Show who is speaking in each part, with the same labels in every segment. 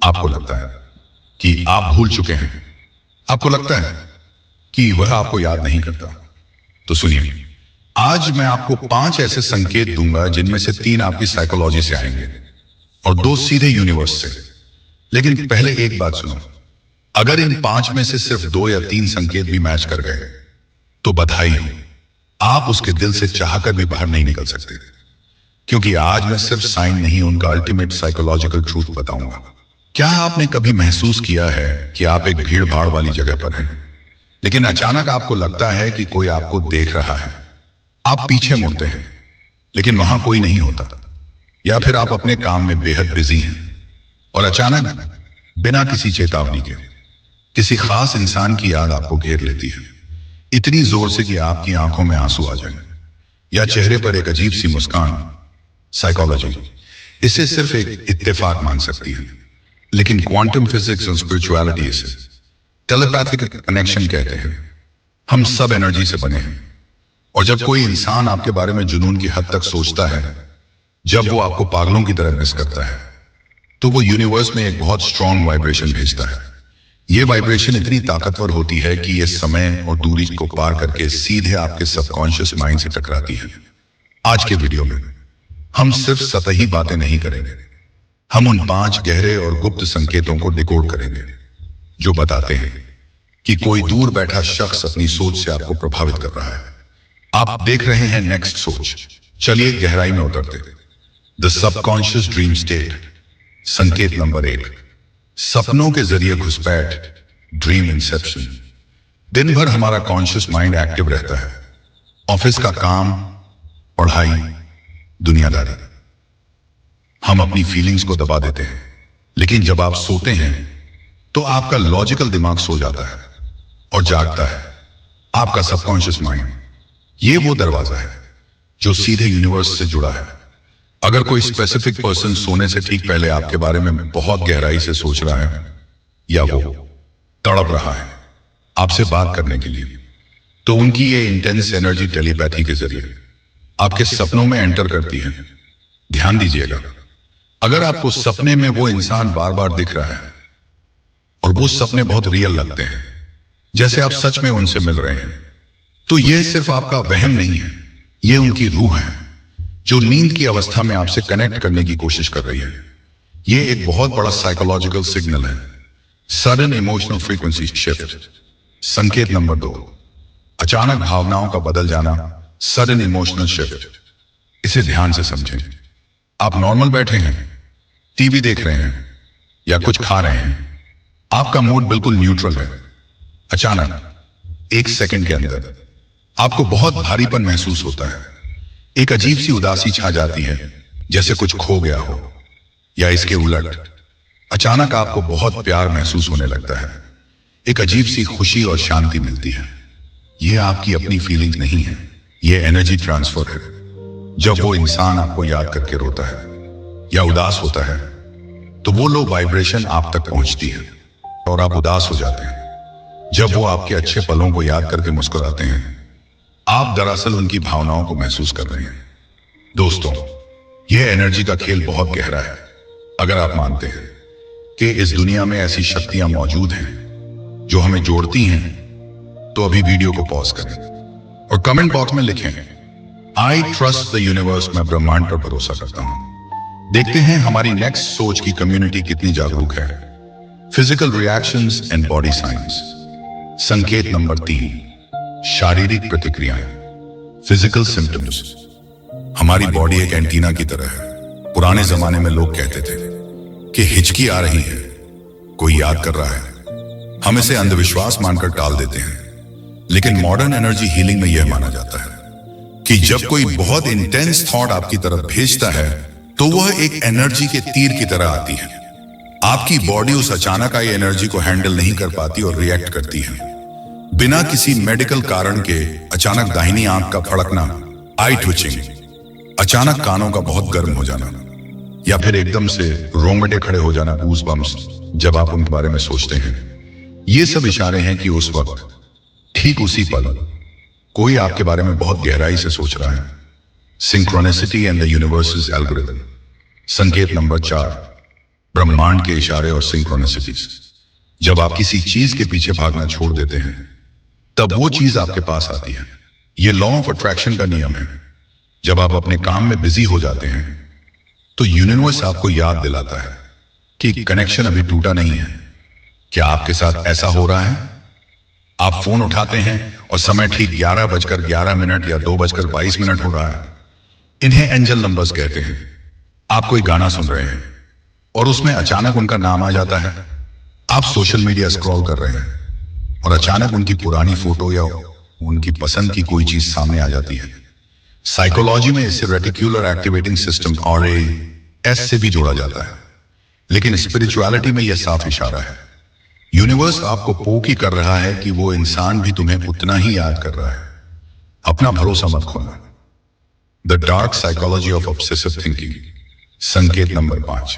Speaker 1: आपको लगता है कि आप भूल चुके हैं, आपको लगता है कि वह आपको याद नहीं करता। तो सुनिए, आज मैं आपको 5 ऐसे संकेत दूंगा जिनमें से 3 आपकी साइकोलॉजी से आएंगे और 2 सीधे यूनिवर्स से। लेकिन पहले एक बात सुनो, अगर इन 5 में से सिर्फ 2 या 3 संकेत भी मैच कर गए तो बधाई हो, आप उसके दिल से चाहकर भी बाहर नहीं निकल सकते। क्योंकि आज मैं सिर्फ साइन नहीं, उनका अल्टीमेट साइकोलॉजिकल ट्रूथ बताऊंगा। क्या आपने कभी महसूस किया है कि आप एक भीड़ भाड़ वाली जगह पर हैं, लेकिन अचानक आपको लगता है कि कोई आपको देख रहा है? आप पीछे मुड़ते हैं लेकिन वहां कोई नहीं होता, या फिर आप अपने काम में बेहद बिजी हैं और अचानक बिना किसी चेतावनी के किसी खास इंसान की याद आपको घेर लेती है, इतनी जोर से कि आपकी आंखों में आंसू आ जाए या चेहरे पर एक अजीब सी मुस्कान। साइकोलॉजी इसे सिर्फ एक इत्तेफाक मान सकती है, लेकिन क्वांटम फिजिक्स और स्पिरिचुअलिटी इसे टेलीपैथिक कनेक्शन कहते हैं। हम सब एनर्जी से बने हैं, और जब कोई इंसान आपके बारे में जुनून की हद तक सोचता है, जब वो आपको पागलों की तरह मिस करता है, तो वो यूनिवर्स में एक बहुत स्ट्रॉन्ग वाइब्रेशन भेजता है। ये वाइब्रेशन इतनी ताकतवर होती है कि ये समय और दूरी को पार करके सीधे आपके सबकॉन्शियस माइंड से टकराती है। आज के वीडियो में हम सिर्फ सतही बातें नहीं करेंगे, हम उन 5 गहरे और गुप्त संकेतों को डिकोड करेंगे जो बताते हैं कि कोई दूर बैठा शख्स अपनी सोच से आपको प्रभावित कर रहा है। आप देख रहे हैं नेक्स्ट सोच। चलिए गहराई में उतरते। The subconscious dream state. संकेत नंबर 1, सपनों के जरिए घुसपैठ, ड्रीम इंसेप्शन। दिन भर हमारा कॉन्शियस माइंड एक्टिव रहता है। ऑफिस का काम, पढ़ाई, दुनियादारी। हम अपनी फीलिंग्स को दबा देते हैं, लेकिन जब आप सोते हैं तो आपका लॉजिकल दिमाग सो जाता है और जागता है आपका सबकॉन्शियस माइंड। ये वो दरवाजा है जो सीधे यूनिवर्स से जुड़ा है। अगर कोई स्पेसिफिक पर्सन सोने से ठीक पहले आपके बारे में बहुत गहराई से सोच रहा है, या वो तड़प रहा है आपसे बात करने के लिए, तो उनकी ये इंटेंस एनर्जी टेलीपैथी के जरिए आपके सपनों में एंटर करती है। ध्यान दीजिएगा, अगर आपको सपने में वो इंसान बार बार दिख रहा है और वो सपने बहुत रियल लगते हैं, जैसे आप सच में उनसे मिल रहे हैं, तो ये सिर्फ आपका वहम नहीं है, ये उनकी रूह है जो नींद की अवस्था में आपसे कनेक्ट करने की कोशिश कर रही है। ये एक बहुत बड़ा साइकोलॉजिकल सिग्नल है, सडन इमोशनल फ्रीक्वेंसी शिफ्ट। संकेत नंबर 2, अचानक भावनाओं का बदल जाना, सडन इमोशनल शिफ्ट। इसे ध्यान से समझें। आप नॉर्मल बैठे हैं, टीवी देख रहे हैं या कुछ खा रहे हैं, आपका मूड बिल्कुल न्यूट्रल है। अचानक 1 सेकंड के अंदर आपको बहुत भारीपन महसूस होता है, एक अजीब सी उदासी छा जाती है, जैसे कुछ खो गया हो। या इसके उलट, अचानक आपको बहुत प्यार महसूस होने लगता है, एक अजीब सी खुशी और शांति मिलती है। यह आपकी अपनी फीलिंग नहीं है, यह एनर्जी ट्रांसफर है। जब वो इंसान आपको याद करके रोता है या उदास होता है, तो वो लो वाइब्रेशन आप तक पहुंचती है और आप उदास हो जाते हैं। जब वो आपके अच्छे पलों को याद करके मुस्कुराते हैं, आप दरअसल उनकी भावनाओं को महसूस कर रहे हैं। दोस्तों, यह एनर्जी का खेल बहुत गहरा है। अगर आप मानते हैं कि इस दुनिया में ऐसी शक्तियां मौजूद हैं जो हमें जोड़ती हैं, तो अभी वीडियो को पॉज करें और कमेंट बॉक्स में लिखें, आई ट्रस्ट द यूनिवर्स। मैं ब्रह्मांड पर भरोसा करता हूं। देखते हैं हमारी नेक्स्ट सोच की कम्युनिटी कितनी जागरूक है। Physical reactions and body science. संकेत नंबर 3, शारीरिक प्रतिक्रियाएं, फिजिकल सिम्टम्स। हमारी बॉडी एक एंटीना की तरह है। पुराने जमाने में लोग कहते थे कि हिचकी आ रही है, कोई याद कर रहा है। हम इसे अंधविश्वास मानकर टाल देते हैं, लेकिन मॉडर्न एनर्जी हीलिंग में यह माना जाता है कि जब कोई बहुत इंटेंस थॉट आपकी तरफ भेजता है, तो वह एक एनर्जी के तीर की तरह आती है। आपकी बॉडी उस अचानक आई एनर्जी को हैंडल नहीं कर पाती और रिएक्ट करती है। बिना किसी मेडिकल कारण के अचानक दाहिनी आंख का फड़कना, आई ट्विचिंग, अचानक कानों का बहुत गर्म हो जाना, या फिर एकदम से रोंगटे खड़े हो जाना, गूज़ बम्स, जब आप उनके बारे में सोचते हैं। ये सब इशारे हैं कि उस वक्त, ठीक उसी पल, कोई आपके बारे में बहुत गहराई से सोच रहा है। Synchronicity and the universe's algorithm. संकेत नंबर 4, ब्रह्मांड के इशारे और सिंक्रोनिसिटीज। जब आप किसी चीज के पीछे भागना छोड़ देते हैं तब वो चीज आपके पास आती है। ये लॉ ऑफ अट्रैक्शन का नियम है। जब आप अपने काम में बिजी हो जाते हैं तो यूनिवर्स आपको याद दिलाता है कि कनेक्शन अभी टूटा नहीं है। क्या आपके साथ ऐसा हो रहा है? आप फोन उठाते हैं और समय ठीक 11:11 या 2:22 हो रहा है। इन्हें एंजल नंबर्स कहते हैं। आप कोई गाना सुन रहे हैं और उसमें अचानक उनका नाम आ जाता है। आप सोशल मीडिया स्क्रॉल कर रहे हैं और अचानक उनकी पुरानी फोटो या उनकी पसंद की कोई चीज सामने आ जाती है। साइकोलॉजी में इसे रेटिक्युलर एक्टिवेटिंग सिस्टम और एस से भी जोड़ा जाता है, लेकिन स्पिरिचुअलिटी में यह साफ इशारा है। यूनिवर्स आपको पोक ही कर रहा है कि वो इंसान भी तुम्हें उतना ही याद कर रहा है। अपना भरोसा मत खोना। The dark psychology of obsessive thinking. संकेत नंबर 5,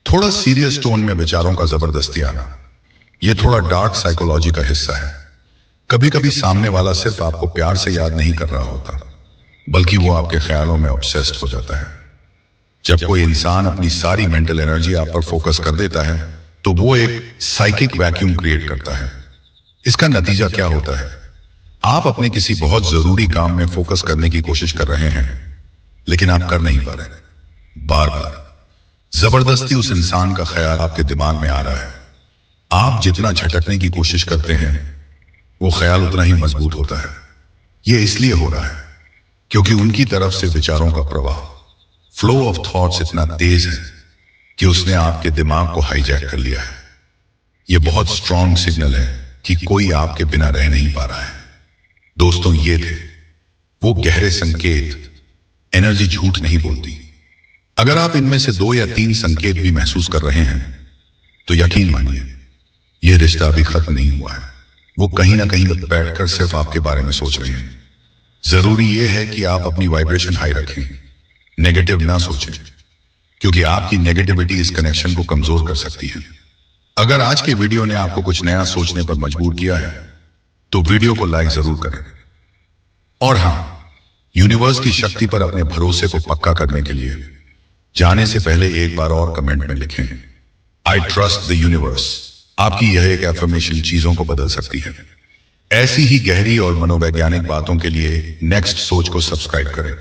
Speaker 1: थोड़ा सीरियस टोन में विचारों का जबरदस्ती आना। यह थोड़ा डार्क साइकोलॉजी का हिस्सा है। कभी कभी सामने वाला सिर्फ आपको प्यार से याद नहीं कर रहा होता, बल्कि वो आपके ख्यालों में ऑब्सेस्ड हो जाता है। जब कोई इंसान अपनी सारी मेंटल एनर्जी आप पर फोकस कर देता है तो वो एक साइकिक वैक्यूम क्रिएट करता है। इसका नतीजा क्या होता है? आप अपने किसी बहुत जरूरी काम में फोकस करने की कोशिश कर रहे हैं, लेकिन आप कर नहीं पा रहे। बार बार जबरदस्ती उस इंसान का ख्याल आपके दिमाग में आ रहा है। आप जितना झटकने की कोशिश करते हैं वो ख्याल उतना ही मजबूत होता है। यह इसलिए हो रहा है क्योंकि उनकी तरफ से विचारों का प्रवाह, फ्लो ऑफ थॉट्स इतना तेज है कि उसने आपके दिमाग को हाईजैक कर लिया है। यह बहुत स्ट्रॉन्ग सिग्नल है कि कोई आपके बिना रह नहीं पा रहा है। दोस्तों, ये थे वो गहरे संकेत। एनर्जी झूठ नहीं बोलती। अगर आप इनमें से 2 या 3 संकेत भी महसूस कर रहे हैं तो यकीन मानिए यह रिश्ता अभी खत्म नहीं हुआ है। वो कहीं ना कहीं बैठकर सिर्फ आपके बारे में सोच रहे हैं। जरूरी यह है कि आप अपनी वाइब्रेशन हाई रखें, नेगेटिव ना सोचें, क्योंकि आपकी नेगेटिविटी इस कनेक्शन को कमजोर कर सकती है। अगर आज के वीडियो ने आपको कुछ नया सोचने पर मजबूर किया है तो वीडियो को लाइक जरूर करें। और हां, यूनिवर्स की शक्ति पर अपने भरोसे को पक्का करने के लिए जाने से पहले एक बार और कमेंट में लिखें, आई ट्रस्ट द यूनिवर्स। आपकी यह एक एफर्मेशन चीजों को बदल सकती है। ऐसी ही गहरी और मनोवैज्ञानिक बातों के लिए नेक्स्ट सोच को सब्सक्राइब करें।